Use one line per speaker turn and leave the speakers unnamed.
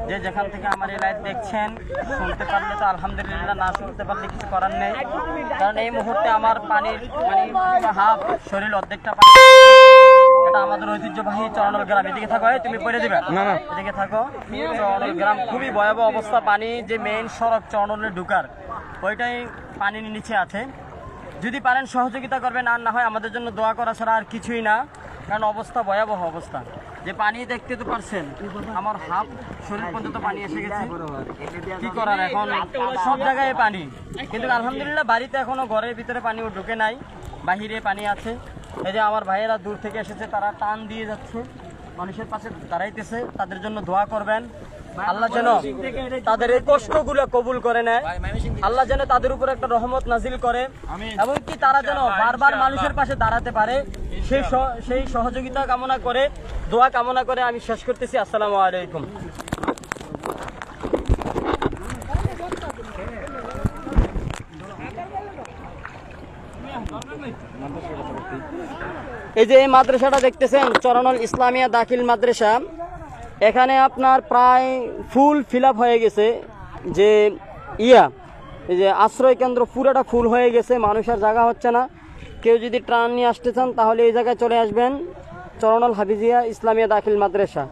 যে যেখান থেকে আমার এই লাইভ দেখছেন, শুনতে পারলে তো আলহামদুলিল্লাহ, না শুনতে পারলে কিছু করার নেই। কারণ এই মুহূর্তে আমার পানির হাফ শরীর অর্ধেকটা পানি। এটা আমাদের ঐতিহ্যবাহী চরনল গ্রাম। এদিকে থাকো, তুমি পড়ে দিবে না, এদিকে থাকো। চরনল গ্রাম খুবই ভয়াবহ অবস্থা। পানি যে মেইন সড়ক চরনলে ঢুকার, ওইটাই পানির নিচে আছে। যদি পারেন সহযোগিতা করবেন, আর না হয় আমাদের জন্য দোয়া করা ছাড়া আর কিছুই না। কারণ অবস্থা ভয়াবহ অবস্থা। যে পানি দেখতে তো পারছেন, আমার হাফ শরীর পর্যন্ত পানি এসে গেছে। কি করার, এখন সব জায়গায় পানি। কিন্তু আলহামদুলিল্লাহ বাড়িতে এখনো ঘরের ভিতরে পানিও ঢুকে নাই, বাহিরে পানি আছে। এই যে আমার ভাইয়েরা দূর থেকে এসেছে, তারা টান দিয়ে যাচ্ছে, মানুষের পাশে দাঁড়াইতেছে। তাদের জন্য দোয়া করবেন, আল্লাহ যেন তাদের এই কষ্টগুলো কবুল করে নেয়। আল্লাহ যেন তাদের উপর একটা রহমত নাজিল করে, এবং কি তারা যেন বারবার মানুষের পাশে দাঁড়াতে পারে, সেই সহযোগিতা কামনা করে, দোয়া কামনা করে আমি শেষ করতেছি। আসসালামু আলাইকুম। এই যে এই মাদ্রাসাটা দেখতেছেন, চরনল ইসলামিয়া দাখিল মাদ্রাসা, এখানে আপনার প্রায় ফুল ফিল আপ হয়ে গেছে। যে এই যে আশ্রয় কেন্দ্র পুরোটা ফুল হয়ে গেছে, মানুষের জায়গা হচ্ছে না। কেউ যদি ট্রান নিয়ে আসতে চান তাহলে এই জায়গায় চলে আসবেন, চরনল হাফিজিয়া ইসলামিয়া দাখিল মাদ্রাসা।